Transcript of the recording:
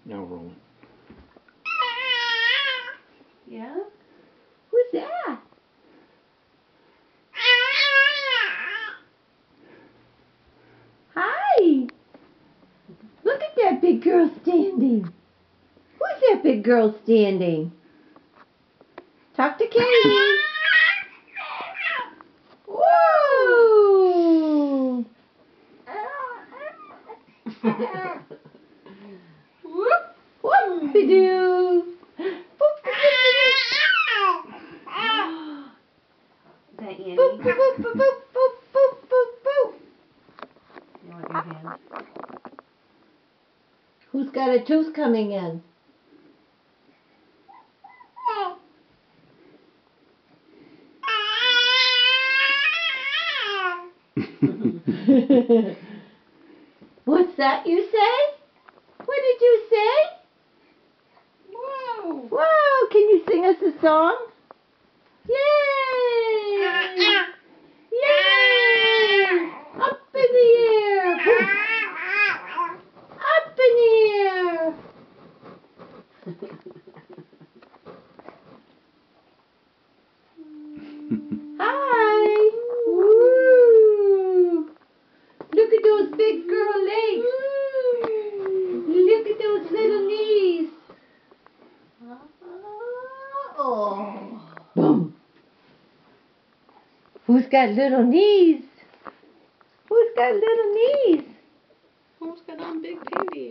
Now roll. Yeah? Who's that? Hi! Look at that big girl standing. Who's that big girl standing? Talk to Katie. Whoa! Whoop-de-doo! Is that Annie? Boop, boop, boop, boop, boop, boop, boop, boop. You want your hand? Who's got a tooth coming in? What's that you say? What did you say? Whoa! Whoa, can you sing us a song? Yay! Yay! Up in the air! Up in the air! Hi! Woo! Look at those big girl legs! Look at those little knees! Oh. Boom! Who's got little knees? Who's got little knees? Who's got on big panties?